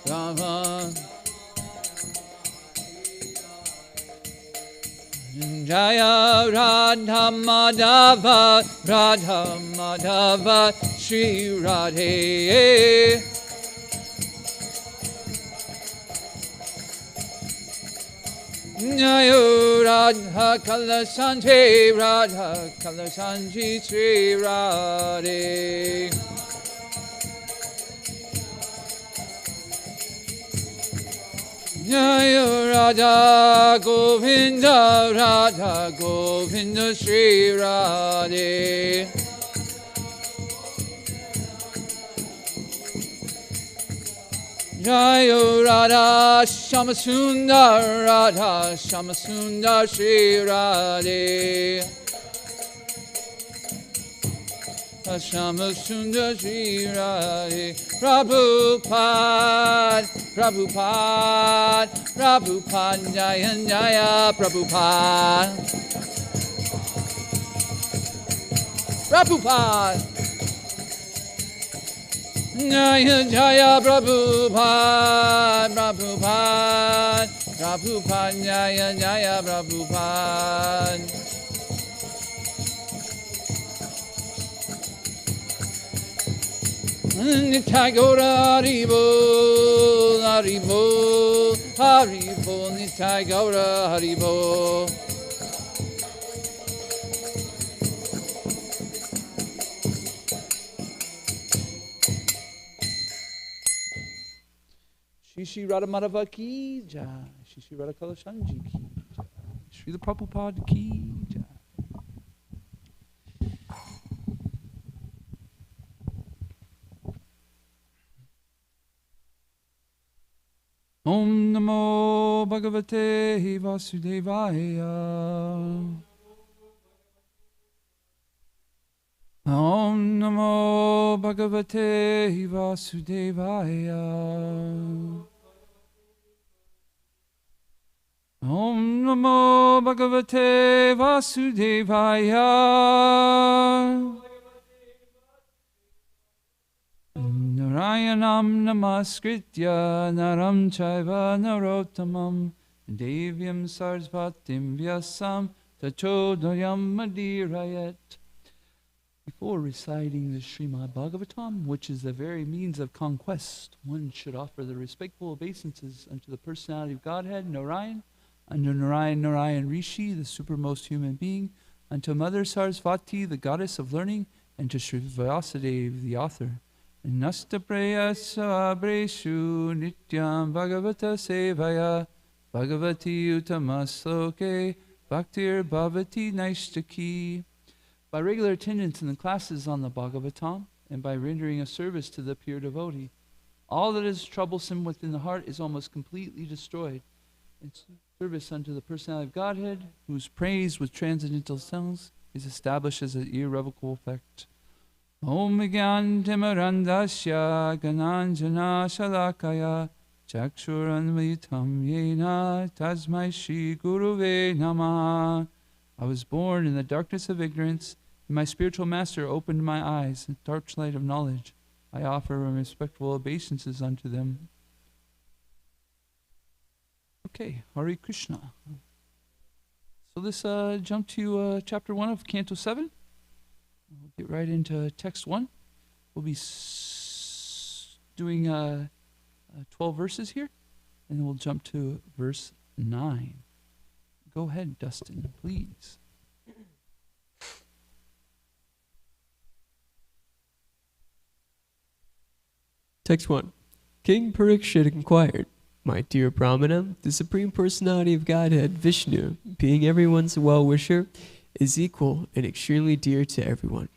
Rama. Jaya Radha Madhava, Radha Madhava, Shri Radhe. Jaya Radha Kalasanji, Radha Kalasanji, Shri Radhe. Jaya Radha Govinda, Radha Govinda, Shri Radhe. Jaya Radha Shamasundar, Radha Shamasundar, Shri Radhe. Shamasundar, Shri Radhe. Prabhupada, Prabhupada, Prabhupada, Jaya Jaya Prabhupada. Prabhupada. Jaya Jaya Prabhupada, Prabhupada, Prabhupada, Jaya Jaya Prabhupada. Nitai Gaura Haribo, Haribo, Haribo, Nitai Gaura Haribo. Shri Radha Madhava ki jai, Shri Radha Kalashanji ki jai, Shri the Prabhupada ki jai. Om Namo Bhagavate Vasudevaya. Om Namo Bhagavate Vasudevaya. Om Namo Bhagavate Vasudevaya. Narayanam Namaskritya Naram Chaiva Narottamam Devyam Sarasvatim Vyasam Tachodayam Madirayat. Before reciting the Srimad Bhagavatam, which is the very means of conquest, one should offer the respectful obeisances unto the personality of Godhead, Narayan, unto Narayan Rishi, the supermost human being, unto Mother Sarasvati, the goddess of learning, and to Sri Vyasadeva, the author. Nastaprayasa abreshu nityam bhagavata sevaya bhagavati utamasloke bhaktir bhavati naishtaki. By regular attendance in the classes on the Bhagavatam, and by rendering a service to the pure devotee, all that is troublesome within the heart is almost completely destroyed. In service unto the personality of Godhead, whose praise with transcendental tongues is established as an irrevocable fact. Om Gyantimarandasya Gananjana Shalakaya Chakshuranvitam Yena Tasmai Shri Guruve Namah. I was born in the darkness of ignorance, and my spiritual master opened my eyes in the torchlight of knowledge. I offer respectful obeisances unto them. Okay, Hare Krishna. So let's jump to chapter 1 of Canto 7. We'll get right into text 1. We'll be doing 12 verses here, and then we'll jump to verse 9. Go ahead, Dustin, please. Text 1. King Parikshit inquired, My dear Brahmana, the Supreme Personality of Godhead, Vishnu, being everyone's well-wisher, is equal and extremely dear to everyone.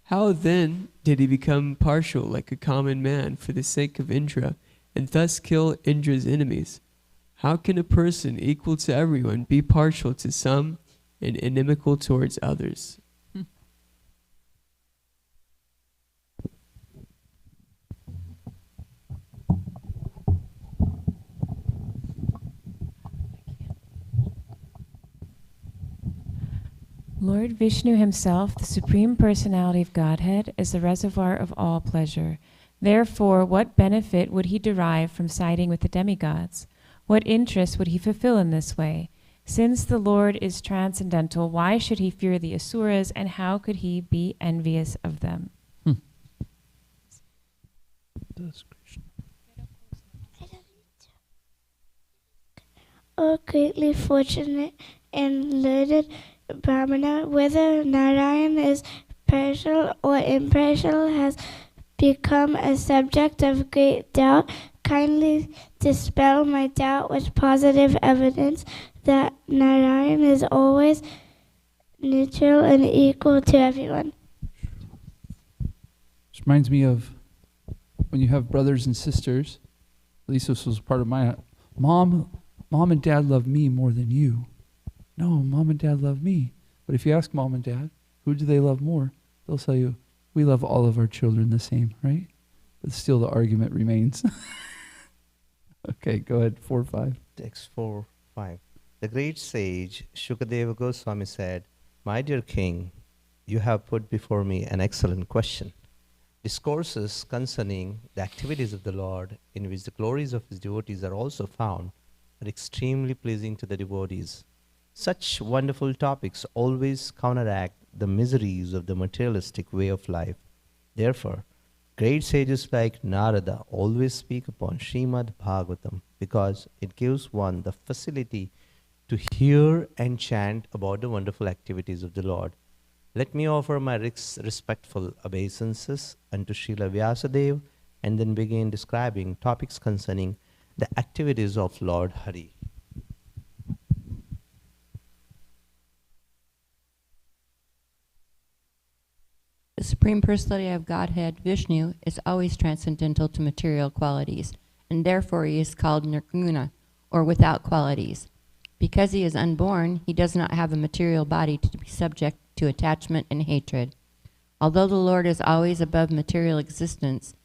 How then did he become partial like a common man for the sake of Indra, and thus kill Indra's enemies? How can a person equal to everyone be partial to some and inimical towards others? Lord Vishnu himself, the Supreme Personality of Godhead, is the reservoir of all pleasure. Therefore, what benefit would he derive from siding with the demigods? What interest would he fulfill in this way? Since the Lord is transcendental, why should he fear the asuras, and how could he be envious of them? O greatly fortunate and learned Brahmana, whether Narayan is partial or impartial has become a subject of great doubt. Kindly dispel my doubt with positive evidence that Narayan is always neutral and equal to everyone. This reminds me of when you have brothers and sisters. At least this was part of my mom and dad love me more than you. No, mom and dad love me. But if you ask mom and dad, who do they love more? They'll tell you, we love all of our children the same, right? But still the argument remains. Okay, go ahead, 4-5. Text 4:5. The great sage Shukadeva Goswami said, "My dear king, you have put before me an excellent question. Discourses concerning the activities of the Lord, in which the glories of his devotees are also found, are extremely pleasing to the devotees. Such wonderful topics always counteract the miseries of the materialistic way of life. Therefore, great sages like Narada always speak upon Srimad Bhagavatam because it gives one the facility to hear and chant about the wonderful activities of the Lord. Let me offer my respectful obeisances unto Srila Vyasadeva and then begin describing topics concerning the activities of Lord Hari." The Supreme Personality of Godhead, Vishnu, is always transcendental to material qualities, and therefore he is called Nirguna, or without qualities. Because he is unborn, he does not have a material body to be subject to attachment and hatred. Although the Lord is always above material existence,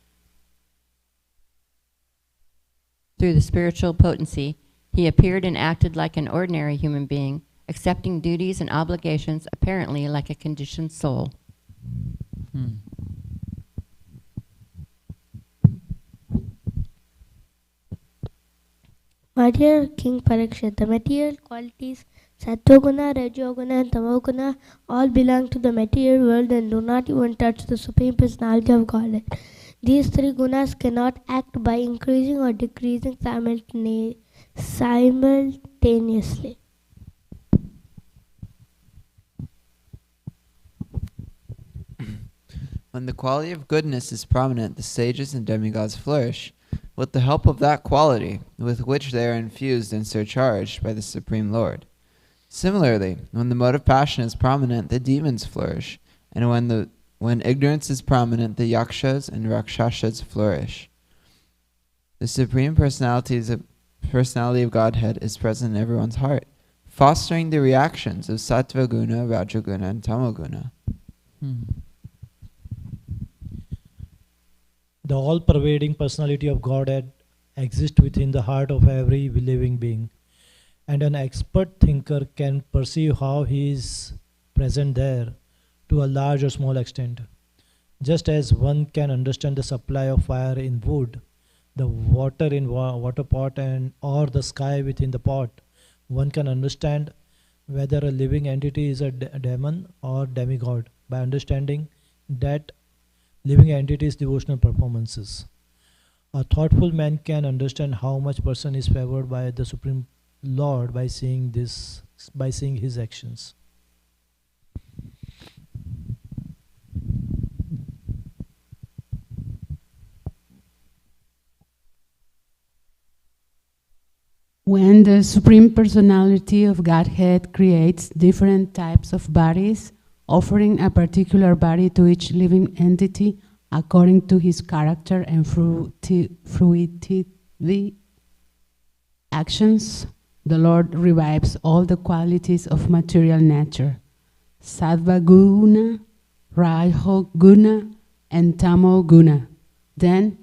through the spiritual potency, he appeared and acted like an ordinary human being, accepting duties and obligations apparently like a conditioned soul. My dear King Parikshit, the material qualities Sattva-guna, Rajoguna and Tamoguna all belong to the material world and do not even touch the Supreme Personality of Godhead. These three gunas cannot act by increasing or decreasing simultaneously. When the quality of goodness is prominent, the sages and demigods flourish, with the help of that quality, with which they are infused and surcharged by the Supreme Lord. Similarly, when the mode of passion is prominent, the demons flourish, and when ignorance is prominent, the yakshas and rakshasas flourish. The Supreme Personality of Godhead is present in everyone's heart, fostering the reactions of Sattva Guna, Rajoguna, and Tamoguna. The all-pervading personality of Godhead exists within the heart of every living being, and an expert thinker can perceive how he is present there to a large or small extent. Just as one can understand the supply of fire in wood, the water in water pot, or the sky within the pot, one can understand whether a living entity is a demon or demigod by understanding that living entity's devotional performances. A thoughtful man can understand how much person is favored by the Supreme Lord by seeing his actions. When the Supreme Personality of Godhead creates different types of bodies, offering a particular body to each living entity according to his character and fruitive actions, the Lord revives all the qualities of material nature, Sattva Guna, Rajo Guna, and Tamo Guna. Then,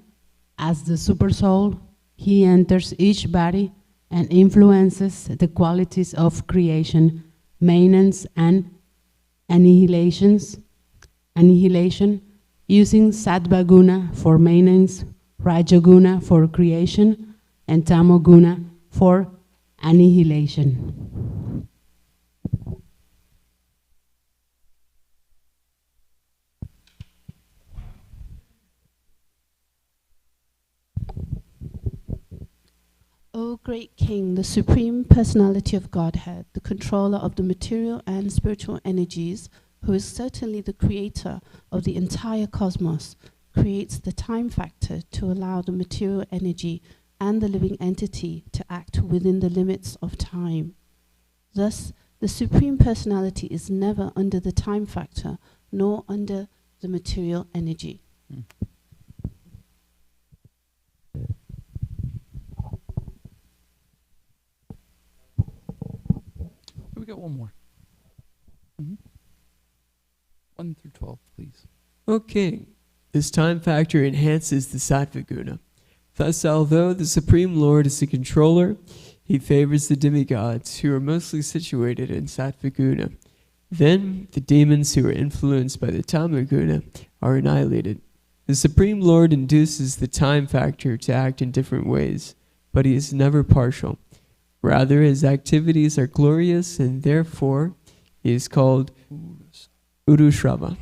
as the Supersoul, he enters each body and influences the qualities of creation, maintenance, and annihilation, using Sattva guna for maintenance, Rajaguna for creation, and Tamoguna for annihilation. O great King, the Supreme Personality of Godhead, the controller of the material and spiritual energies, who is certainly the creator of the entire cosmos, creates the time factor to allow the material energy and the living entity to act within the limits of time. Thus, the Supreme Personality is never under the time factor, nor under the material energy. We got one more. 1 through 12, please. Okay, this time factor enhances the Sattva guna. Thus, although the Supreme Lord is the controller, he favors the demigods, who are mostly situated in Sattva guna. Then, the demons who are influenced by the Tamoguna are annihilated. The Supreme Lord induces the time factor to act in different ways, but he is never partial. Rather, his activities are glorious, and therefore, he is called Urushrava.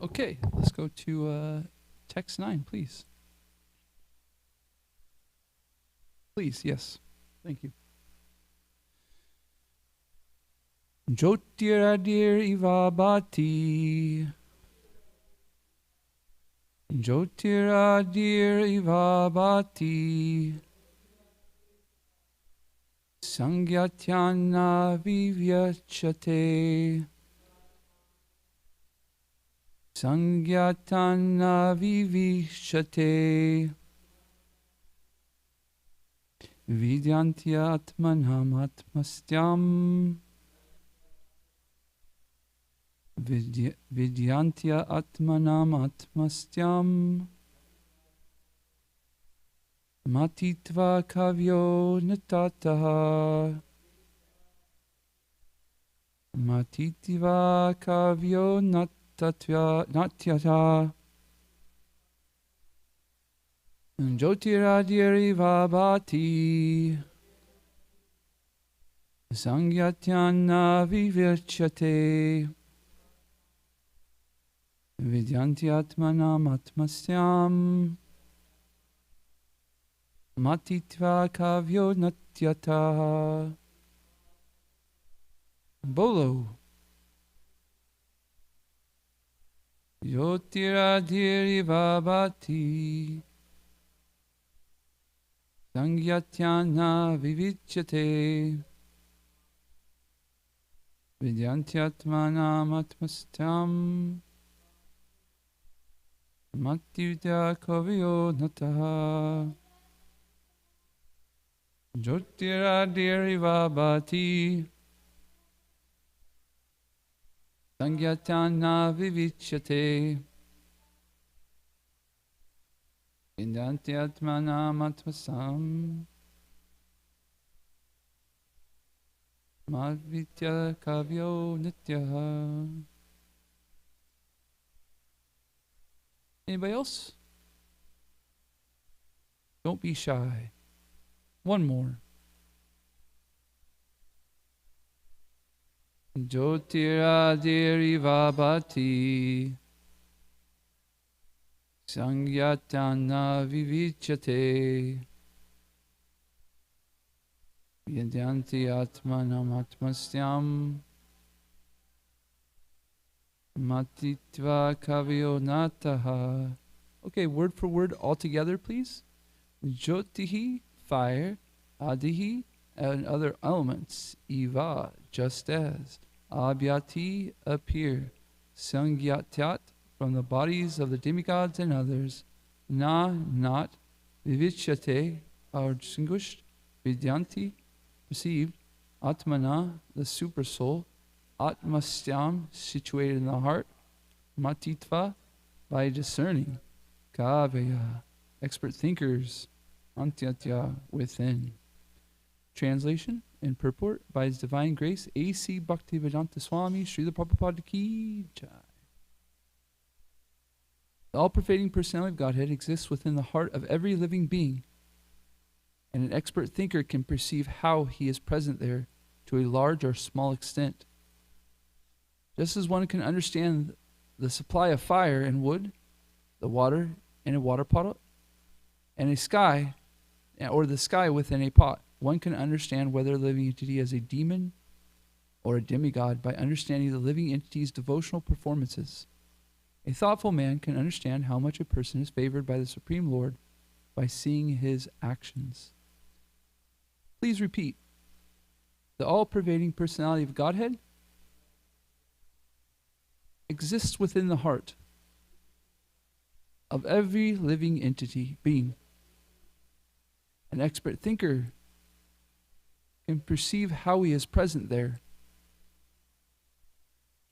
Okay, let's go to text 9, please. Please, yes. Thank you. Jyotiradir ivabati. Jyotiradir ivabati. Sangyatyana vivyachate. Sangyatana vivishate. Vidyantya atmanam atmastyam. Vidyantya atmanam atmastyam. Matitva kavyo natataha. Matitva kavyo natyata. Jyotiradir vabati. Sangyatyana vivirchate. Vidyantyatmanam atmasyam. Matitva kavyo natyata. Bolo. Jyotiradir vabati. Sangyatyana vivichate. Vidyantyatmanam atmastyam. Matitva kavyo nataha. Jyotiradir vabati. Sangyatana vivichate. Vidyantyatmanam atmasam. Madvitya kavyo nityaha. Anybody else? Don't be shy. One more. Jyotiradir vabati. Sangyatana vivichate. Vidyanti atmanam atmastyam. Matitva kavyo nataha. Okay, word for word all together, please. Jyotihi, fire. Adihi, and other elements. Iva, just as. Abhyati, appear. Sangyatyat, from the bodies of the demigods and others. Na, not. Vivichyate, are distinguished. Vidyanti, received. Atmana, the super soul. Atmastyam, situated in the heart. Matitva, by discerning. Kavya, expert thinkers. Antyatya, within. Translation: in purport by His Divine Grace, A.C. Bhaktivedanta Swami, Srila Prabhupada Ki Jai. The all-pervading personality of Godhead exists within the heart of every living being, and an expert thinker can perceive how He is present there to a large or small extent. Just as one can understand the supply of fire and wood, the water in a water pot, and a sky, or the sky within a pot, one can understand whether a living entity is a demon or a demigod by understanding the living entity's devotional performances. A thoughtful man can understand how much a person is favored by the Supreme Lord by seeing his actions. Please repeat. The all-pervading personality of Godhead exists within the heart of every living entity, being. An expert thinker can perceive how He is present there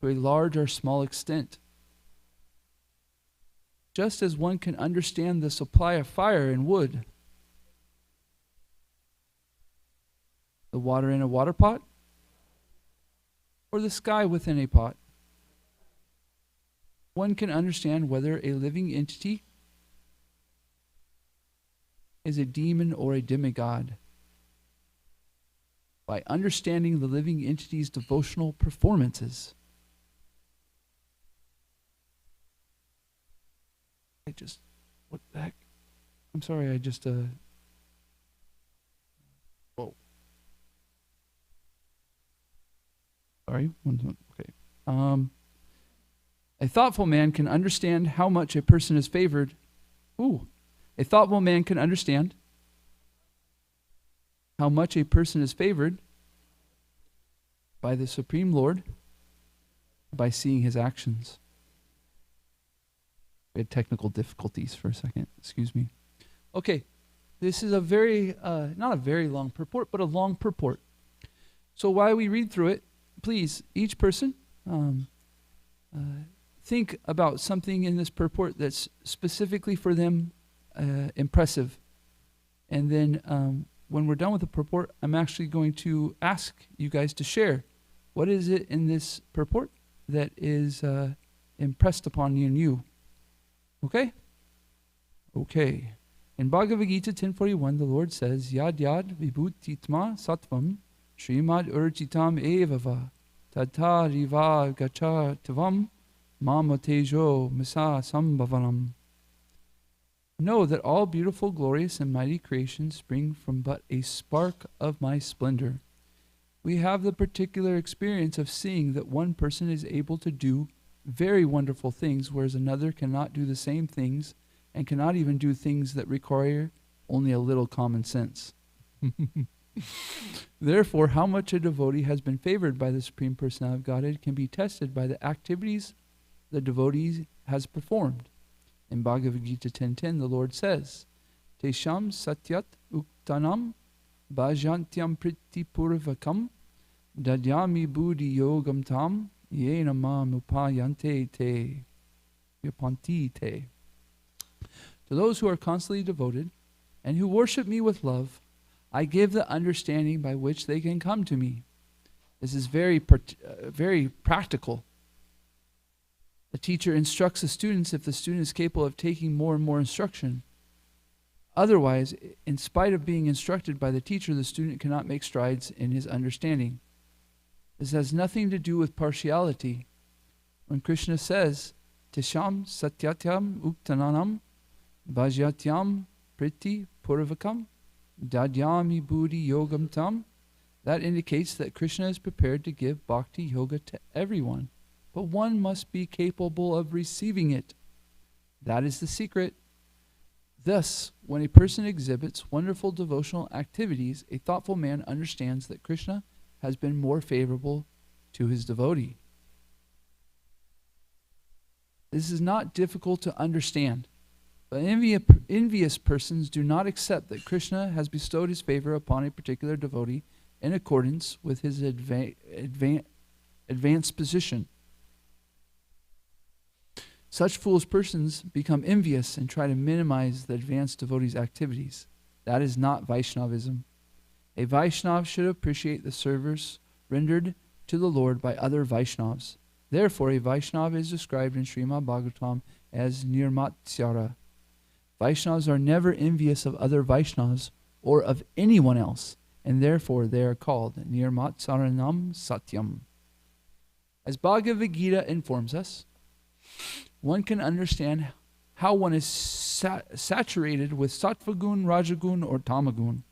to a large or small extent. Just as one can understand the supply of fire and wood, the water in a water pot, or the sky within a pot, one can understand whether a living entity is a demon or a demigod by understanding the living entity's devotional performances. What the heck? I'm sorry, whoa. Sorry, okay. A thoughtful man can understand how much a person is favored. A thoughtful man can understand how much a person is favored by the Supreme Lord by seeing His actions. We had technical difficulties for a second. Excuse me. Okay, this is a very, not a very long purport, but a long purport. So while we read through it, please, each person, think about something in this purport that's specifically for them impressive. And then when we're done with the purport, I'm actually going to ask you guys to share. What is it in this purport that is impressed upon you? Okay? Okay. In Bhagavad Gita 10:41, the Lord says, Yad yad vibhutitma sattvam srimad urchitam evava tata riva gacha tavam mamatejo misa sambhavanam. Know that all beautiful, glorious, and mighty creations spring from but a spark of my splendor. We have the particular experience of seeing that one person is able to do very wonderful things, whereas another cannot do the same things and cannot even do things that require only a little common sense. Therefore, how much a devotee has been favored by the Supreme Personality of Godhead can be tested by the activities the devotee has performed. In Bhagavad Gita 10:10, the Lord says, Tesham satyat uktanam bhajantyam priti purvakam dadyami buddhi yogam tam yena mam upayante te yapanti te. To those who are constantly devoted and who worship me with love, I give the understanding by which they can come to me. This is very practical. The teacher instructs the students if the student is capable of taking more and more instruction. Otherwise, in spite of being instructed by the teacher, the student cannot make strides in his understanding. This has nothing to do with partiality. When Krishna says, Tesham satyatyam uktananam bhajatyam priti purvakam dadyami buddhi yogam tam, that indicates that Krishna is prepared to give bhakti yoga to everyone, but one must be capable of receiving it. That is the secret. Thus, when a person exhibits wonderful devotional activities, a thoughtful man understands that Krishna has been more favorable to his devotee. This is not difficult to understand, but envious persons do not accept that Krishna has bestowed his favor upon a particular devotee in accordance with his advanced position. Such foolish persons become envious and try to minimize the advanced devotee's activities. That is not Vaishnavism. A Vaishnav should appreciate the service rendered to the Lord by other Vaishnavas. Therefore, a Vaishnava is described in Srimad Bhagavatam as Nirmatsyara. Vaishnavas are never envious of other Vaishnavas or of anyone else, and therefore they are called Nirmatsaranam Satyam. As Bhagavad Gita informs us, one can understand how one is saturated with sattvagun, rajagun, or tamagun.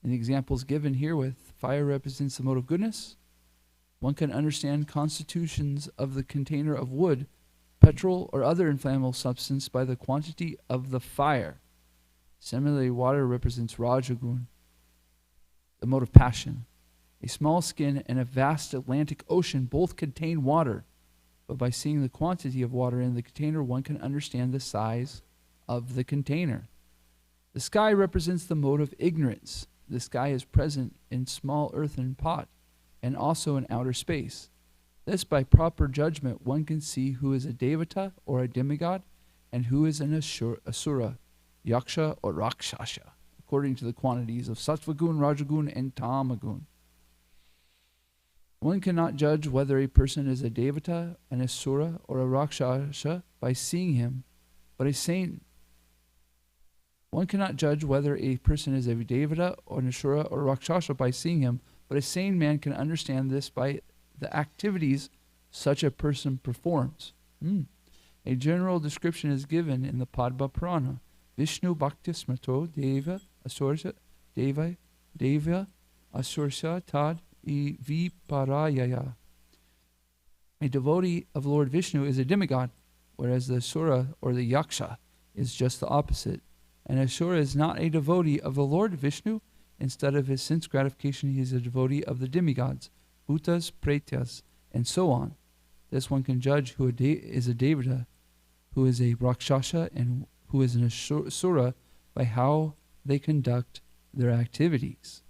In the examples given here with fire represents the mode of goodness, one can understand constitutions of the container of wood, petrol, or other inflammable substance by the quantity of the fire. Similarly, water represents rajagun, the mode of passion. A small skin and a vast Atlantic Ocean both contain water, but by seeing the quantity of water in the container, one can understand the size of the container. The sky represents the mode of ignorance. The sky is present in small earthen pot and also in outer space. Thus, by proper judgment, one can see who is a devata or a demigod and who is an asura, yaksha or rakshasha, according to the quantities of sattvagun, rajagun, and tamagun. One cannot judge whether a person is a devata, an asura, or a rakshasha by seeing him, but a saint. One cannot judge whether a person is a devata, or an asura, or a rakshasha by seeing him, but a sane man can understand this by the activities such a person performs. A general description is given in the Padma Purana. Vishnu Bhakti Smrto Deva Asursa Deva Asursa Tad Viparayaya. A devotee of Lord Vishnu is a demigod, whereas the asura or the yaksha is just the opposite. An asura is not a devotee of the Lord Vishnu. Instead of his sense gratification, he is a devotee of the demigods, bhutas, pretas, and so on. Thus one can judge who is a devata, who is a rakshasa, and who is an asura by how they conduct their activities.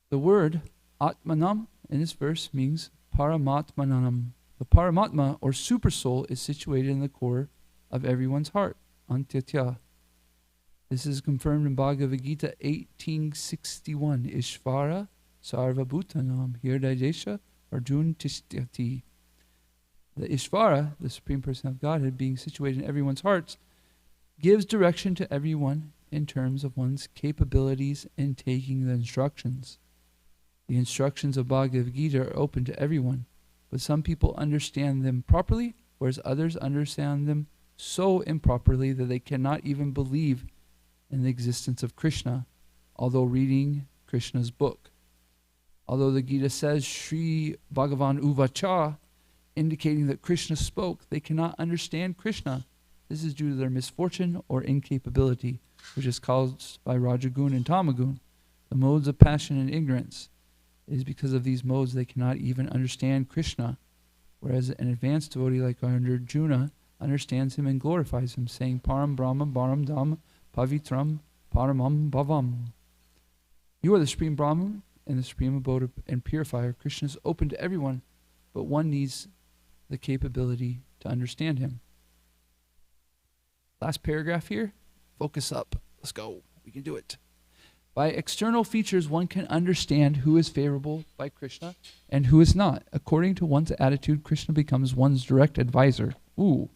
The word Atmanam in this verse means Paramatmanam. The Paramatma or Supersoul is situated in the core of everyone's heart, Antyatya. This is confirmed in Bhagavad Gita 1861. Ishvara Sarva Bhutanam Hirdayesha Arjun Tishtati. The Ishvara, the Supreme Person of Godhead, being situated in everyone's hearts, gives direction to everyone in terms of one's capabilities in taking the instructions. The instructions of Bhagavad Gita are open to everyone, but some people understand them properly, whereas others understand them so improperly that they cannot even believe in the existence of Krishna, although reading Krishna's book. Although the Gita says Sri Bhagavan Uvacha, indicating that Krishna spoke, they cannot understand Krishna. This is due to their misfortune or incapability, which is caused by Rajagun and Tamagun, the modes of passion and ignorance. It is because of these modes they cannot even understand Krishna, whereas an advanced devotee like Arjuna understands him and glorifies him, saying Param Brahma Baram Dham Pavitram Paramam Bhavam. You are the Supreme Brahman and the Supreme Abode and Purifier. Krishna is open to everyone, but one needs the capability to understand him. Last paragraph here. Focus up. Let's go. We can do it. By external features, one can understand who is favorable by Krishna and who is not. According to one's attitude, Krishna becomes one's direct advisor. Or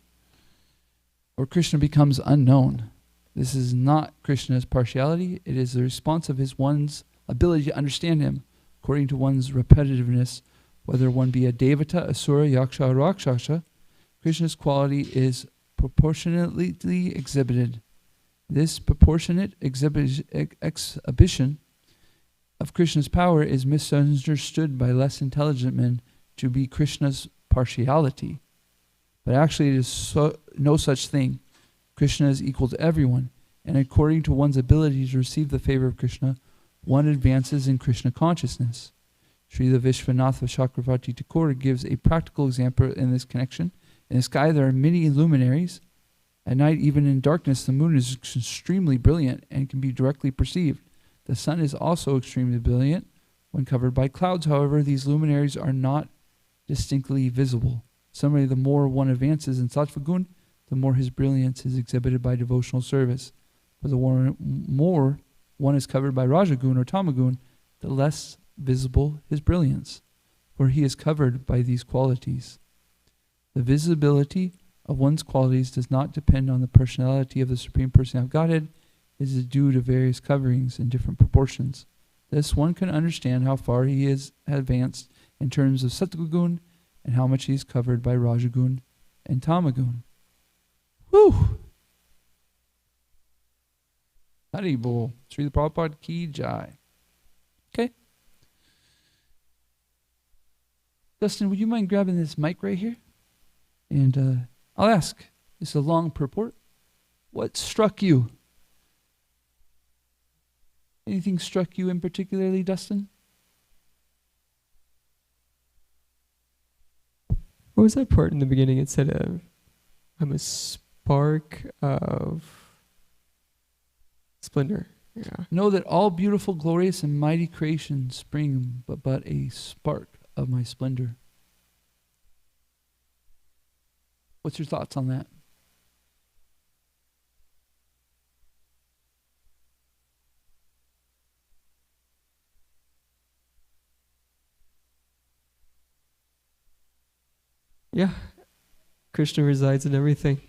Krishna becomes unknown. This is not Krishna's partiality. It is the response of one's ability to understand him, according to one's repetitiveness, whether one be a devata, asura, yaksha, or rakshasa. Krishna's quality is proportionately exhibited. This proportionate exhibition of Krishna's power is misunderstood by less intelligent men to be Krishna's partiality. But actually it is no such thing. Krishna is equal to everyone, and according to one's ability to receive the favor of Krishna, one advances in Krishna consciousness. Srila Vishwanatha Chakravarti Thakur gives a practical example in this connection. In the sky there are many luminaries. At night, even in darkness, the moon is extremely brilliant and can be directly perceived. The sun is also extremely brilliant. When covered by clouds, however, these luminaries are not distinctly visible. Similarly, the more one advances in sattva-gun, the more his brilliance is exhibited by devotional service. But the more one is covered by Rajagun or Tamagun, the less visible his brilliance, for he is covered by these qualities. The visibility of one's qualities does not depend on the personality of the Supreme Personality of Godhead. It is due to various coverings in different proportions. Thus, one can understand how far he is advanced in terms of Satguna and how much he is covered by Rajagun and Tamagun. Whew! Haribol. Srila Prabhupada Ki Jai. Okay. Dustin, would you mind grabbing this mic right here? And I'll ask. This is a long purport. What struck you? Anything struck you in particularly, Dustin? What was that part in the beginning? It said, I'm a spark of splendor. Yeah. Know that all beautiful, glorious, and mighty creations spring but a spark of my splendor. What's your thoughts on that? Yeah. Krishna resides in everything.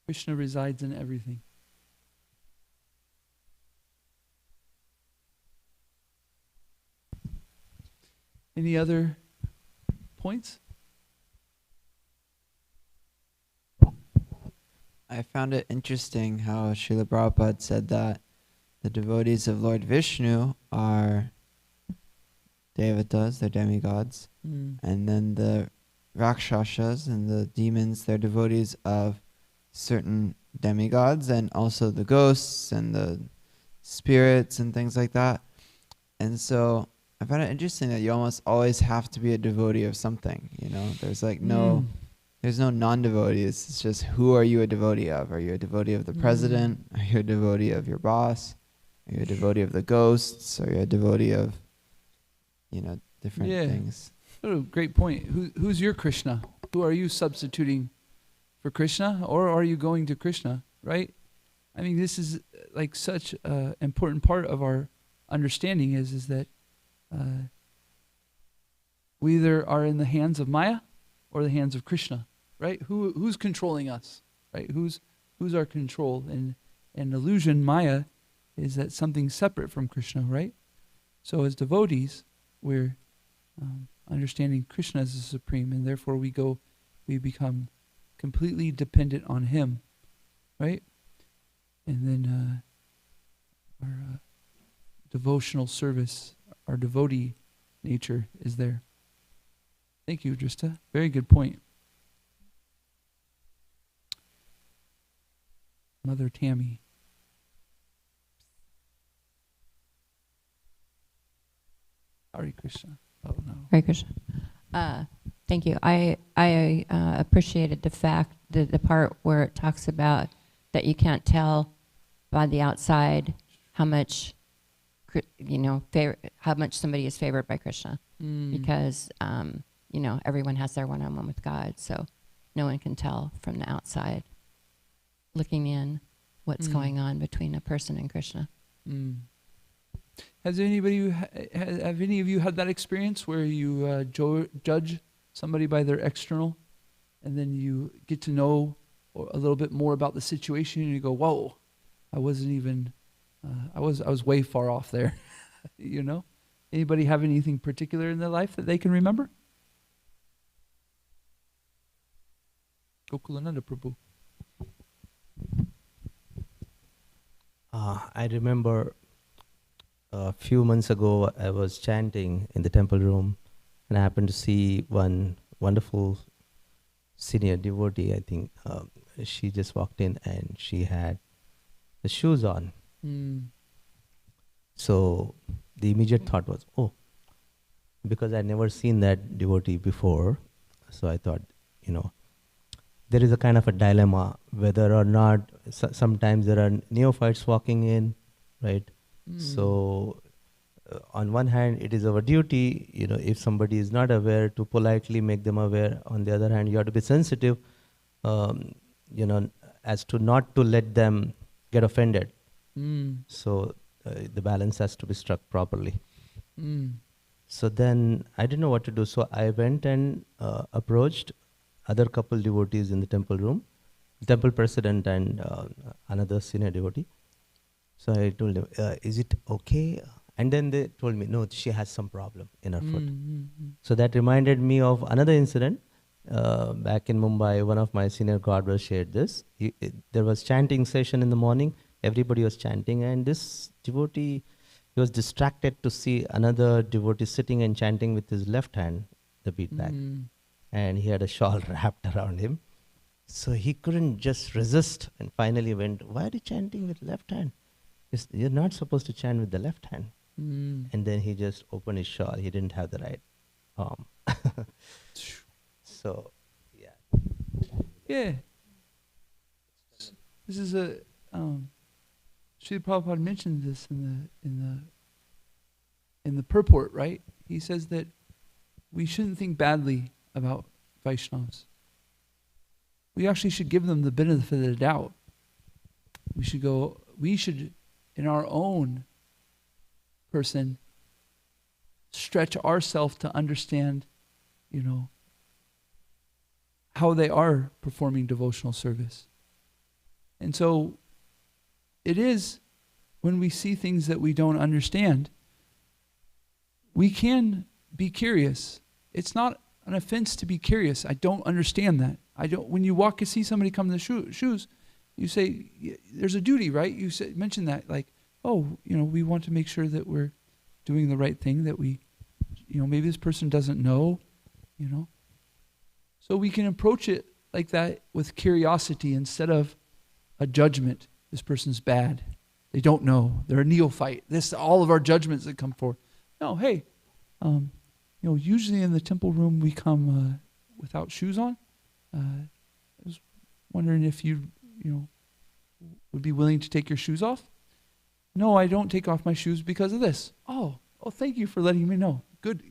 Krishna resides in everything. Any other points? I found it interesting how Srila Prabhupada said that the devotees of Lord Vishnu are devatas, they're demigods, and then the rakshasas and the demons, they're devotees of certain demigods, and also the ghosts and the spirits and things like that. And so I found it interesting that you almost always have to be a devotee of something, you know? There's like there's no non-devotees. It's just, who are you a devotee of? Are you a devotee of the president? Are you a devotee of your boss? Are you a devotee of the ghosts? Are you a devotee of, you know, different things? Oh, great point. Who's your Krishna? Who are you substituting for Krishna? Or are you going to Krishna, right? I mean, this is like such an important part of our understanding is that we either are in the hands of Maya or the hands of Krishna, right? Who's controlling us, right? Who's our control? And illusion, Maya, is that something separate from Krishna, right? So as devotees, we're understanding Krishna as the supreme, and therefore we become completely dependent on him, right? And then our devotional service, our devotee nature is there. Thank you, Drista. Very good point. Mother Tammy. Hare Krishna. Oh no. Hare Krishna. Thank you. I appreciated the fact that the part where it talks about that you can't tell by the outside how much, how much somebody is favored by Krishna, because everyone has their one-on-one with God, so no one can tell from the outside, looking in, what's going on between a person and Krishna. Have any of you had that experience where you judge somebody by their external, and then you get to know a little bit more about the situation, and you go, "Whoa, I wasn't even, I was way far off there," you know? Anybody have anything particular in their life that they can remember? Gokulananda Prabhu. I remember a few months ago I was chanting in the temple room, and I happened to see one wonderful senior devotee. I think she just walked in and she had the shoes on. So the immediate thought was, oh, because I'd never seen that devotee before, so I thought, there is a kind of a dilemma whether or not sometimes there are neophytes walking in, right? So on one hand, it is our duty, if somebody is not aware, to politely make them aware. On the other hand, you have to be sensitive, as to not to let them get offended. Mm. So the balance has to be struck properly. Mm. So then I didn't know what to do. So I went and approached other couple devotees in the temple room, temple president and another senior devotee. So I told them, is it okay? And then they told me, no, she has some problem in her foot. So that reminded me of another incident. Back in Mumbai, one of my senior godbrothers shared this. There was chanting session in the morning. Everybody was chanting, and this devotee, he was distracted to see another devotee sitting and chanting with his left hand, the bead bag. And he had a shawl wrapped around him. So he couldn't just resist, and finally went, why are you chanting with left hand? You're not supposed to chant with the left hand. And then he just opened his shawl. He didn't have the right arm. So, yeah. Yeah. This is a Srila Prabhupada mentioned this in the purport, right? He says that we shouldn't think badly about Vaishnavas. We actually should give them the benefit of the doubt. We should in our own person stretch ourselves to understand, how they are performing devotional service. And so it is when we see things that we don't understand, we can be curious. It's not an offense to be curious. I don't understand that. When you walk and see somebody come in the shoes, you say, there's a duty, right? You mention that, like, we want to make sure that we're doing the right thing, that we, maybe this person doesn't know, So we can approach it like that with curiosity instead of a judgment. This person's bad. They don't know. They're a neophyte. All of our judgments that come forth. No, hey, usually in the temple room we come without shoes on. I was wondering if you would be willing to take your shoes off. No, I don't take off my shoes because of this. Oh, thank you for letting me know. Good,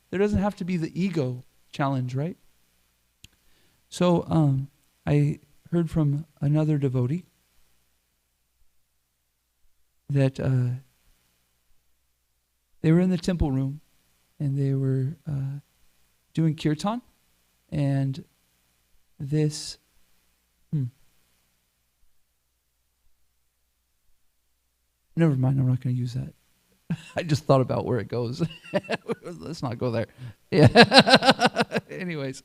there doesn't have to be the ego challenge, right? So I heard from another devotee that they were in the temple room and they were doing kirtan, and this never mind, I'm not going to use that. I just thought about where it goes. Let's not go there. Yeah. Anyways,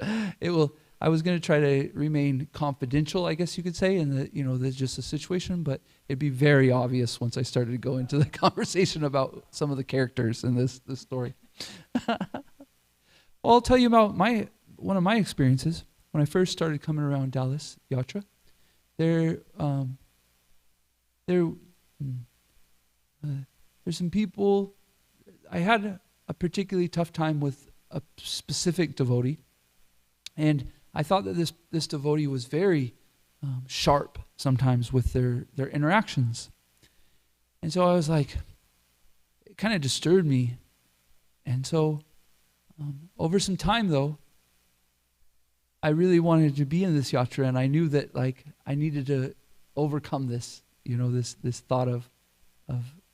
I was going to try to remain confidential, I guess you could say, in there's just a situation, but it'd be very obvious once I started to go into the conversation about some of the characters in this story. Well, I'll tell you about one of my experiences when I first started coming around Dallas Yatra. There's some people. I had a particularly tough time with a specific devotee, and I thought that this devotee was very sharp sometimes with their interactions. And so I was like, it kind of disturbed me. And so over some time, though, I really wanted to be in this yatra, and I knew that I needed to overcome this, this thought of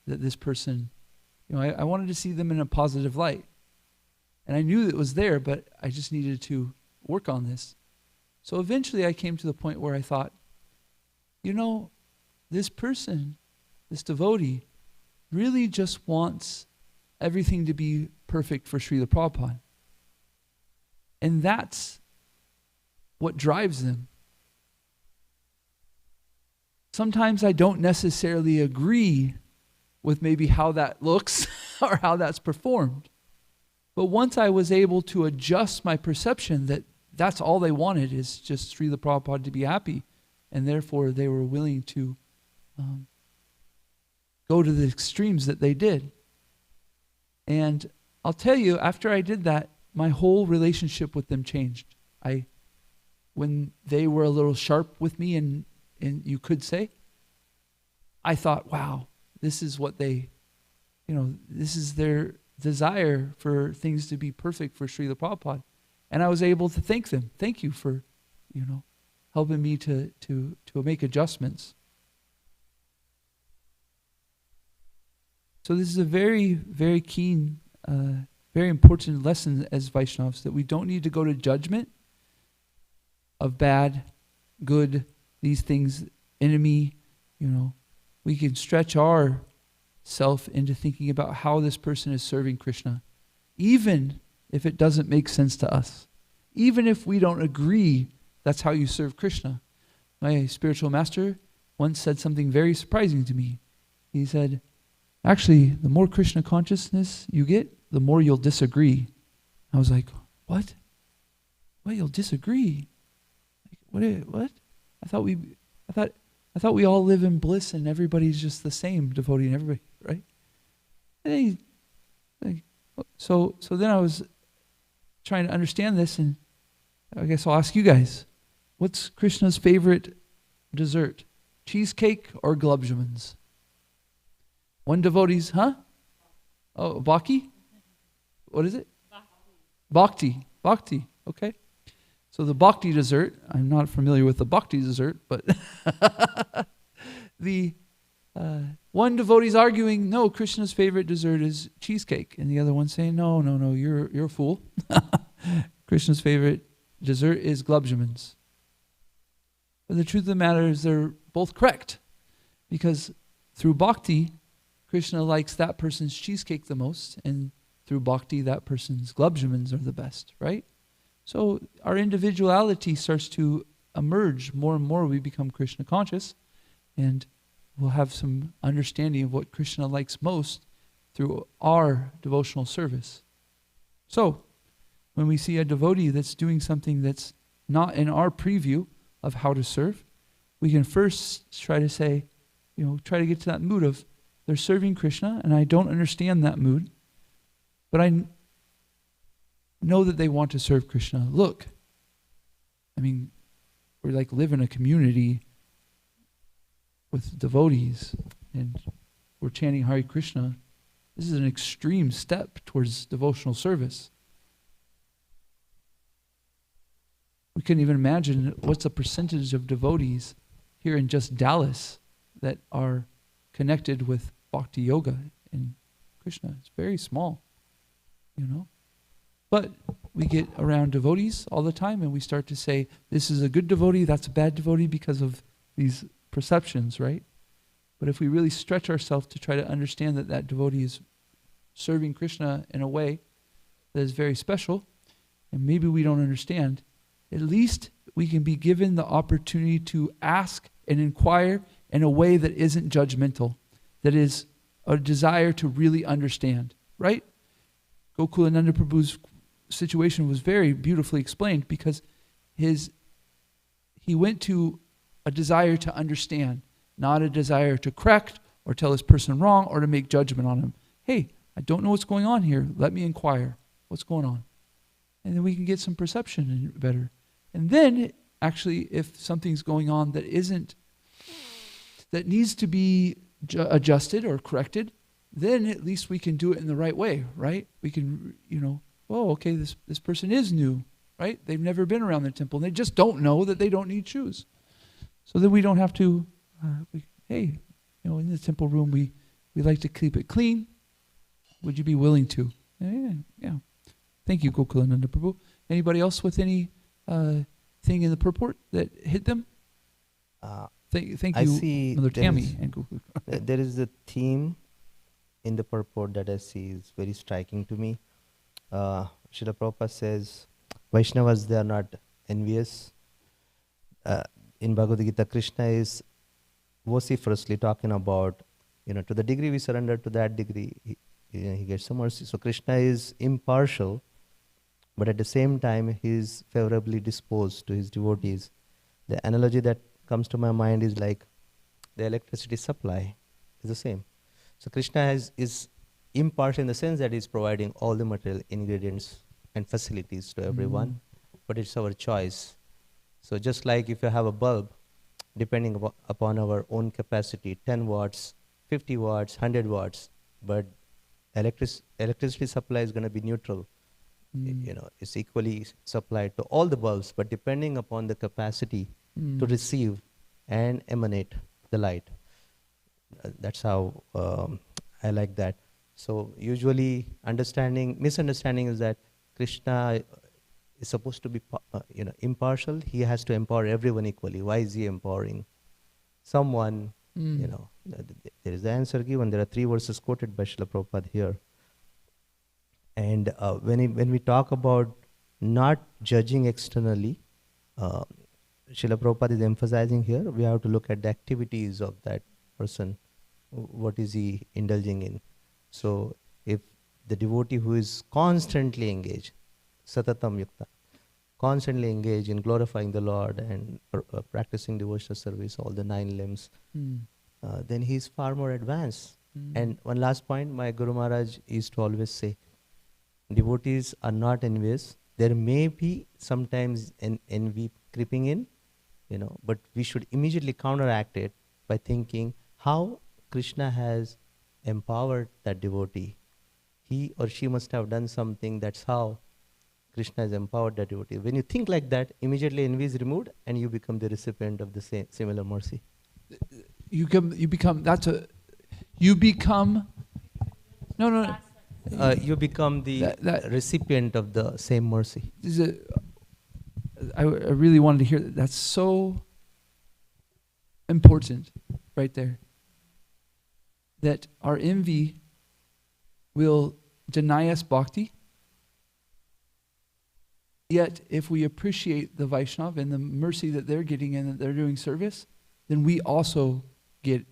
that this person, I wanted to see them in a positive light. And I knew it was there, but I just needed to work on this. So eventually I came to the point where I thought, this person, this devotee, really just wants everything to be perfect for Srila Prabhupada. And that's what drives them. Sometimes I don't necessarily agree with maybe how that looks or how that's performed. But once I was able to adjust my perception that that's all they wanted is just Srila Prabhupada to be happy, and therefore they were willing to go to the extremes that they did. And I'll tell you, after I did that, my whole relationship with them changed. When they were a little sharp with me, and you could say, I thought, wow, this is what they, this is their desire for things to be perfect for Srila Prabhupada. And I was able to thank them. Thank you for, helping me to make adjustments. So this is a very, very keen, very important lesson as Vaishnavas, that we don't need to go to judgment of bad, good, these things, enemy, We can stretch our self into thinking about how this person is serving Krishna, even if it doesn't make sense to us. Even if we don't agree that's how you serve Krishna. My spiritual master once said something very surprising to me. He said, actually, the more Krishna consciousness you get, the more you'll disagree. I was like, what? What, you'll disagree? What? I thought we all live in bliss and everybody's just the same, devotee and everybody, right? And so then I was trying to understand this, and I guess I'll ask you guys, what's Krishna's favorite dessert? Cheesecake or glubjamins? One devotee's, huh? Oh, bhakti? What is it? Bhakti. Bhakti, okay. So the bhakti dessert, I'm not familiar with the bhakti dessert, but the one devotee's arguing, no, Krishna's favorite dessert is cheesecake. And the other one's saying, no, you're a fool. Krishna's favorite dessert is glubjamins. But the truth of the matter is they're both correct. Because through bhakti, Krishna likes that person's cheesecake the most, and through bhakti, that person's glubjamins are the best, right? So our individuality starts to emerge more and more. We become Krishna conscious, and we'll have some understanding of what Krishna likes most through our devotional service. So when we see a devotee that's doing something that's not in our preview of how to serve, we can first try to say, try to get to that mood of, they're serving Krishna, and I don't understand that mood, but I know that they want to serve Krishna. Look, we're live in a community with devotees, and we're chanting Hare Krishna. This is an extreme step towards devotional service. We couldn't even imagine what's the percentage of devotees here in just Dallas that are connected with Bhakti Yoga and Krishna. It's very small, But we get around devotees all the time and we start to say, this is a good devotee, that's a bad devotee because of these perceptions, right? But if we really stretch ourselves to try to understand that that devotee is serving Krishna in a way that is very special, and maybe we don't understand, at least we can be given the opportunity to ask and inquire in a way that isn't judgmental, that is a desire to really understand, right? Gokulananda Prabhu's situation was very beautifully explained because he went to a desire to understand, not a desire to correct or tell this person wrong or to make judgment on him. Hey, I don't know what's going on here. Let me inquire. What's going on? And then we can get some perception better. And then, actually, if something's going on that needs to be adjusted or corrected, then at least we can do it in the right way, right? We can, okay, this person is new, right? They've never been around the temple, and they just don't know that they don't need shoes. So then we don't have to, in the temple room, we like to keep it clean. Would you be willing to? Yeah. Thank you, Gokulananda Prabhu. Anybody else with any thing in the purport that hit them? Thank you, Mother Tammy. There is a theme in the purport that I see is very striking to me. Srila Prabhupada says, Vaishnavas, they are not envious. In Bhagavad Gita, Krishna is vociferously talking about, to the degree we surrender, to that degree he gets some mercy. So Krishna is impartial, but at the same time he is favorably disposed to his devotees. The analogy that comes to my mind is like the electricity supply is the same. So Krishna is impartial in the sense that he is providing all the material ingredients and facilities to everyone, but it's our choice. So just like if you have a bulb, depending upon our own capacity, 10 watts, 50 watts, 100 watts, but electricity supply is going to be neutral. It's equally supplied to all the bulbs, but depending upon the capacity to receive and emanate the light. That's how I like that. So usually misunderstanding is that Krishna is supposed to be impartial. He has to empower everyone equally. Why is he empowering someone? There is the answer given. There are 3 verses quoted by Srila Prabhupada here. And when we talk about not judging externally, Srila Prabhupada is emphasizing here, we have to look at the activities of that person. What is he indulging in? So if the devotee who is constantly engaged, satatam yukta, constantly engaged in glorifying the Lord and practicing devotional service, all the 9 limbs, then he is far more advanced. And one last point, my Guru Maharaj used to always say, devotees are not envious. There may be sometimes an envy creeping in, but we should immediately counteract it by thinking how Krishna has empowered that devotee. He or she must have done something. That's how Krishna has empowered that devotee. When you think like that, immediately envy is removed and you become the recipient of the similar mercy. You become the recipient of the same mercy. I really wanted to hear that. That's so important right there. That our envy will deny us bhakti. Yet if we appreciate the Vaishnav and the mercy that they're getting and that they're doing service, then we also get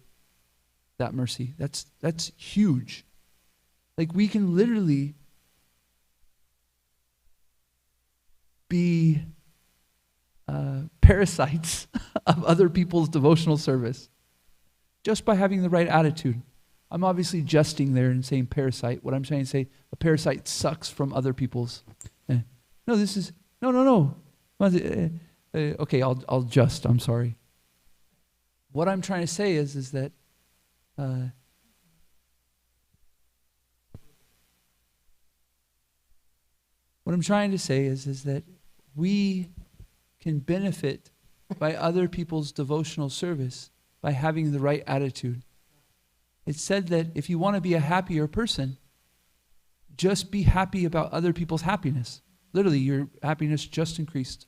that mercy. That's huge. Like we can literally be parasites of other people's devotional service just by having the right attitude. I'm obviously jesting there and saying parasite. What I'm trying to say, a parasite sucks from other people's. No. Okay, I'll just. I'm sorry. What I'm trying to say is that what I'm trying to say is that we can benefit by other people's devotional service by having the right attitude. It's said that if you want to be a happier person, just be happy about other people's happiness. Literally, your happiness just increased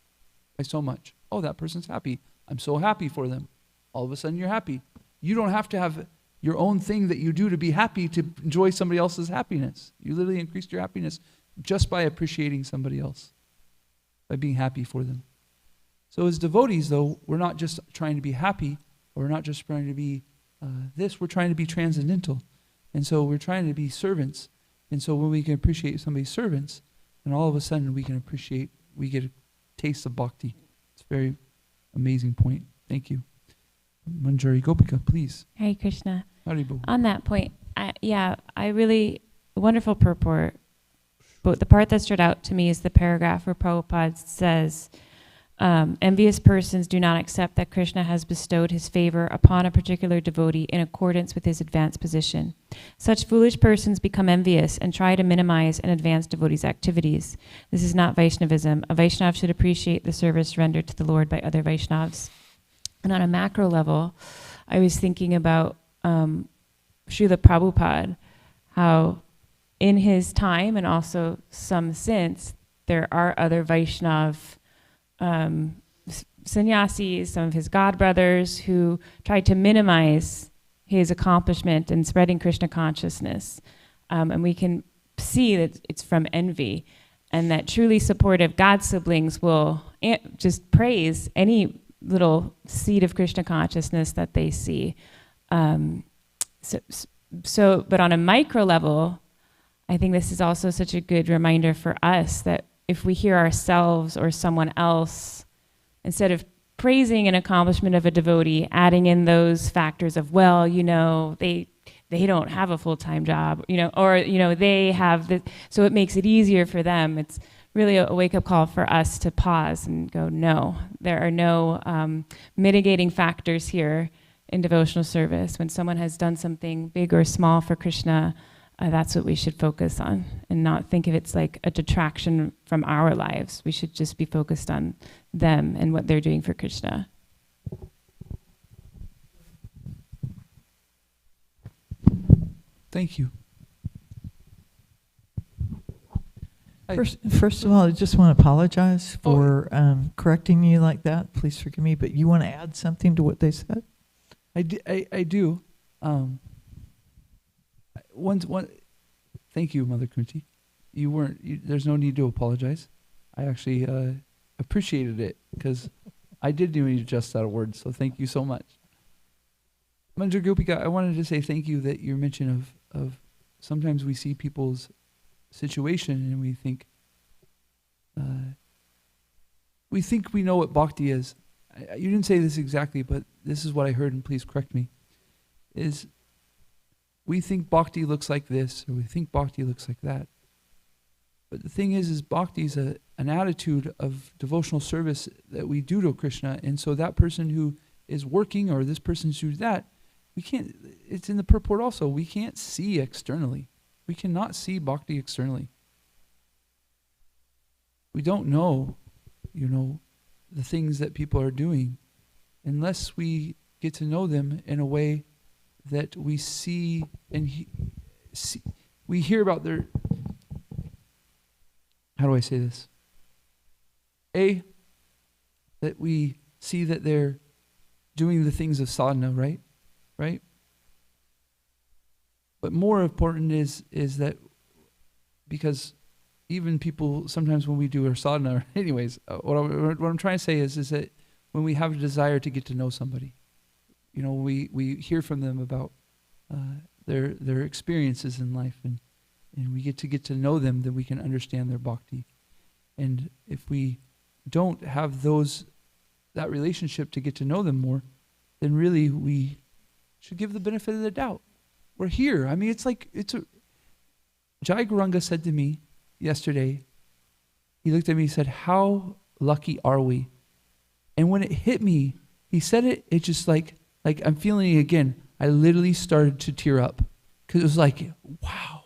by so much. Oh, that person's happy. I'm so happy for them. All of a sudden, you're happy. You don't have to have your own thing that you do to be happy to enjoy somebody else's happiness. You literally increased your happiness just by appreciating somebody else, by being happy for them. So as devotees, though, we're not just trying to be happy, or we're not just trying to be we're trying to be transcendental. And so we're trying to be servants. And so when we can appreciate somebody's servants, then all of a sudden we get a taste of bhakti. It's a very amazing point. Thank you. Manjari Gopika, please. Hare Krishna. Haribo. On that point, wonderful purport. But the part that stood out to me is the paragraph where Prabhupada says, envious persons do not accept that Krishna has bestowed his favor upon a particular devotee in accordance with his advanced position. Such foolish persons become envious and try to minimize an advanced devotee's activities. This is not Vaishnavism. A Vaishnav should appreciate the service rendered to the Lord by other Vaishnavs. And on a macro level, I was thinking about Srila Prabhupada, how in his time and also some since, there are other Vaishnav sannyasis, some of his godbrothers who tried to minimize his accomplishment in spreading Krishna consciousness. And we can see that it's from envy, and that truly supportive God siblings will just praise any little seed of Krishna consciousness that they see. But on a micro level, I think this is also such a good reminder for us that if we hear ourselves or someone else, instead of praising an accomplishment of a devotee, adding in those factors of, well, they don't have a full-time job, or, they have the, so it makes it easier for them. It's really a wake-up call for us to pause and go, no, there are no mitigating factors here in devotional service. When someone has done something big or small for Krishna, that's what we should focus on, and not think of it's like a detraction from our lives. We should just be focused on them and what they're doing for Krishna. Thank you. First of all, I just want to apologize for correcting you like that. Please forgive me, but you want to add something to what they said? I do. Thank you, Mother Kunti. There's no need to apologize. I actually appreciated it because I did need to adjust that word, so thank you so much. Mother Gopika, I wanted to say thank you that your mention of sometimes we see people's situation and we think we know what bhakti is. You didn't say this exactly, but this is what I heard, and please correct me, is we think bhakti looks like this, or we think bhakti looks like that. But the thing is bhakti is an attitude of devotional service that we do to Krishna, and so that person who is working, or this person who's that, we can't, it's in the purport also, we can't see externally. We cannot see bhakti externally. We don't know, the things that people are doing unless we get to know them in a way that we see and we hear about their, how do I say this? That we see that they're doing the things of sadhana, right? Right? But more important is that, because even people, sometimes when we do our sadhana, anyways, what I'm trying to say is that when we have a desire to get to know somebody, we hear from them about their experiences in life, and we get to know them, then we can understand their bhakti. And if we don't have that relationship to get to know them more, then really we should give the benefit of the doubt. We're here. I mean, Jai Guranga said to me yesterday, he looked at me and said, how lucky are we? And when it hit me, he said it just like I'm feeling it again. I literally started to tear up because it was like, wow,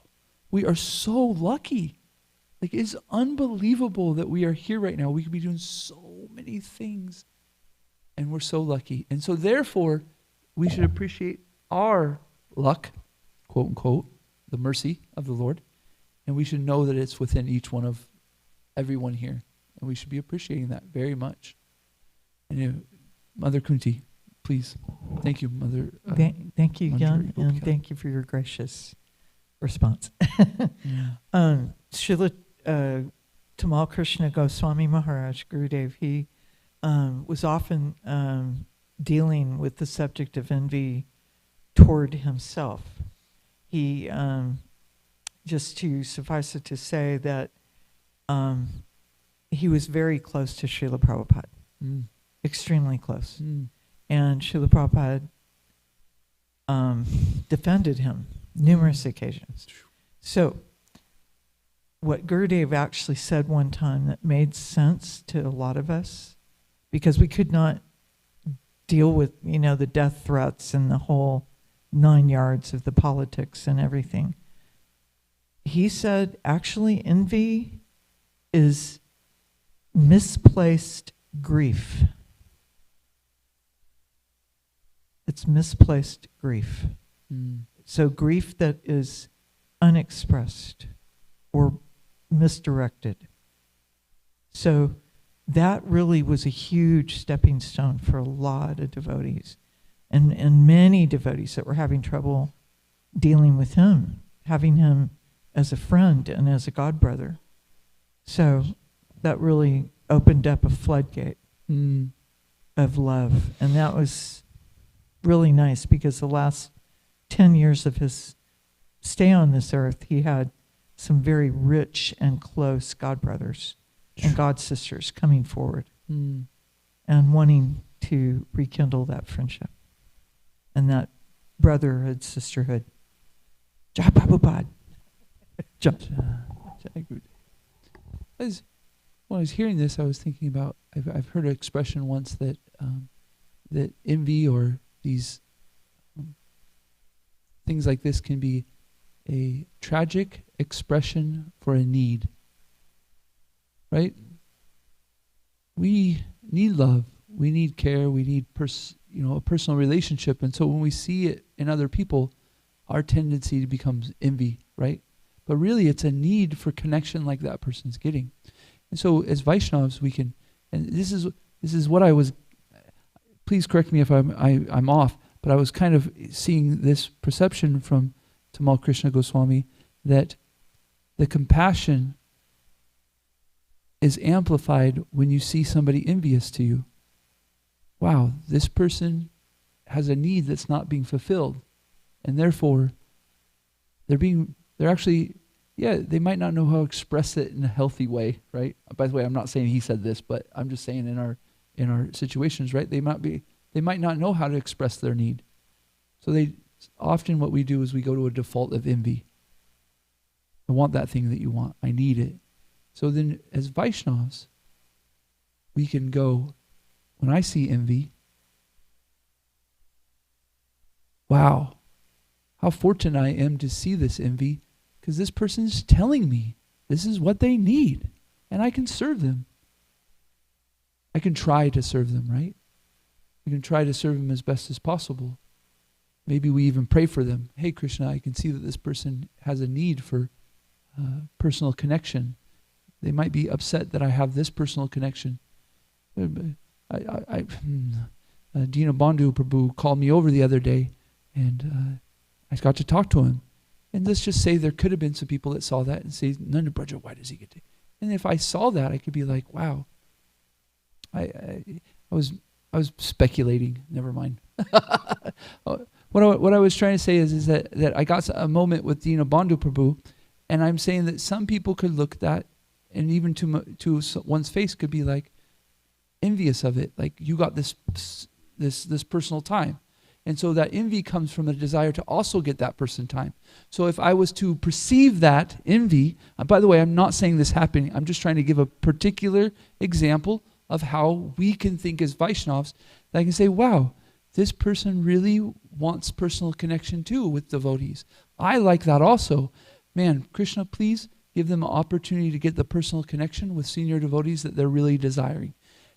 we are so lucky. Like, it's unbelievable that we are here right now. We could be doing so many things, and we're so lucky. And so therefore, we should appreciate our luck, quote unquote, the mercy of the Lord. And we should know that it's within each one of everyone here. And we should be appreciating that very much. And Mother Kunti, please. Thank you, Mother. Thank you, Jan, and thank you for your gracious response. Srila Tamal Krishna Goswami Maharaj, Gurudev, he was often dealing with the subject of envy toward himself. He, just to suffice it to say that he was very close to Srila Prabhupada, extremely close. And Srila Prabhupada defended him numerous occasions. So what Gurudev actually said one time that made sense to a lot of us, because we could not deal with, the death threats and the whole 9 yards of the politics and everything. He said, actually, envy is misplaced grief. It's misplaced grief. So grief that is unexpressed or misdirected. So that really was a huge stepping stone for a lot of devotees. And many devotees that were having trouble dealing with him, having him as a friend and as a godbrother. So that really opened up a floodgate of love. And that was really nice, because the last 10 years of his stay on this earth, he had some very rich and close godbrothers and godsisters coming forward and wanting to rekindle that friendship and that brotherhood, sisterhood. Jai Prabhupada. When I was hearing this, I was thinking about, I've heard an expression once that that envy or these things like this can be a tragic expression for a need. Right? We need love. We need care. We need a personal relationship. And so when we see it in other people, our tendency becomes envy, right? But really it's a need for connection like that person's getting. And so as Vaishnavas we can, and this is what I was, please correct me if I'm off, but I was kind of seeing this perception from Tamal Krishna Goswami that the compassion is amplified when you see somebody envious to you. Wow, this person has a need that's not being fulfilled, and therefore they're actually, they might not know how to express it in a healthy way, right? By the way, I'm not saying he said this, but I'm just saying in our situations, right? They might not know how to express their need. So often what we do is we go to a default of envy. I want that thing that you want. I need it. So then as Vaishnavas, we can go, when I see envy, wow, how fortunate I am to see this envy, because this person's telling me this is what they need, and I can serve them. I can try to serve them, right? We can try to serve them as best as possible. Maybe we even pray for them. Hey, Krishna, I can see that this person has a need for personal connection. They might be upset that I have this personal connection. Dina Bandhu Prabhu called me over the other day, and I got to talk to him. And let's just say there could have been some people that saw that and say, Nanda Braja, why does he get to? And if I saw that, I could be like, wow. I was speculating. Never mind. What I was trying to say is that I got a moment with Dina Bandhu Prabhu, and I'm saying that some people could look at that, and even to one's face could be like envious of it, like you got this personal time. And so that envy comes from a desire to also get that person time. So if I was to perceive that envy, by the way, I'm not saying this happening, I'm just trying to give a particular example of how we can think as Vaishnavas, that I can say, wow, this person really wants personal connection too with devotees. I like that also. Man, Krishna, please give them an opportunity to get the personal connection with senior devotees that they're really desiring.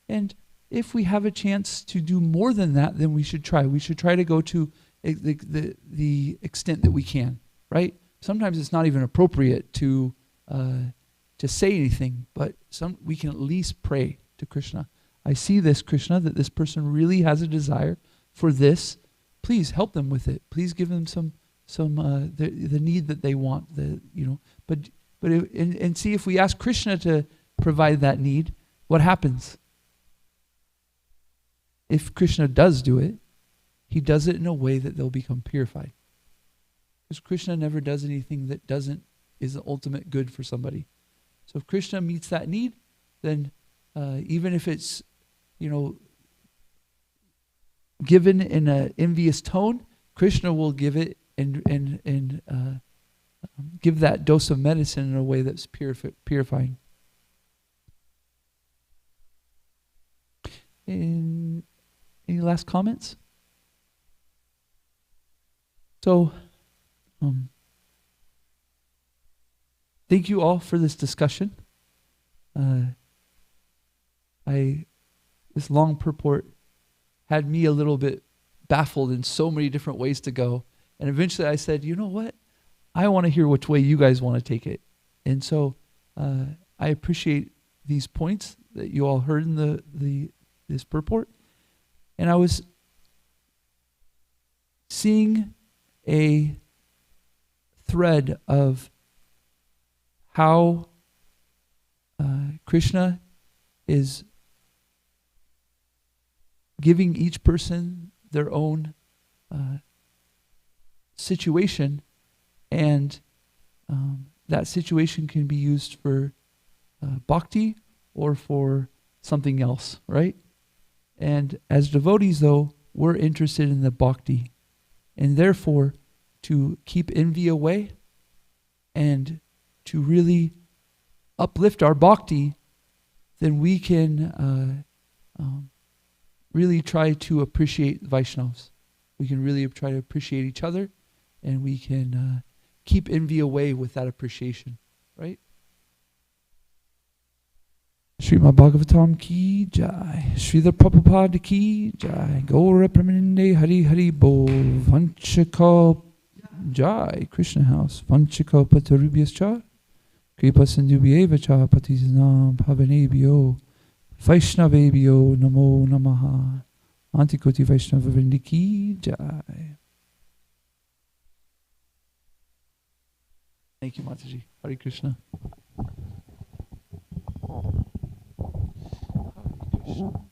And if we have a chance to do more than that, then we should try. We should try to go to the extent that we can, right? Sometimes it's not even appropriate to say anything, but we can at least pray to Krishna. I see this, Krishna, that this person really has a desire for this. Please help them with it. Please give them the need that they want. And see if we ask Krishna to provide that need, what happens? If Krishna does do it, he does it in a way that they'll become purified. Because Krishna never does anything that is the ultimate good for somebody. So if Krishna meets that need, then even if it's, given in an envious tone, Krishna will give it and give that dose of medicine in a way that's purifying. Any last comments? So, thank you all for this discussion. This long purport had me a little bit baffled in so many different ways to go. And eventually I said, you know what? I want to hear which way you guys want to take it. And so I appreciate these points that you all heard in this purport. And I was seeing a thread of how Krishna is giving each person their own situation, and that situation can be used for bhakti or for something else, right? And as devotees, though, we're interested in the bhakti, and therefore to keep envy away and to really uplift our bhakti, then we can really try to appreciate Vaishnavas. We can really try to appreciate each other, and we can keep envy away with that appreciation, right? Srimad Bhagavatam ki jai, Srila Prabhupada ki jai, Gaura Pramanande Hari Hari Bol, Vanchakal Jai Krishna House. Vanchikopatarubhyascha. Kripa Sindhubhyeva cha patisanam pavanebhyo. Vaishnavebhyo namo namaha. Antikoti Vaishnava Vrindiki Jai. Thank you, Mataji. Hare Krishna. Hare Krishna.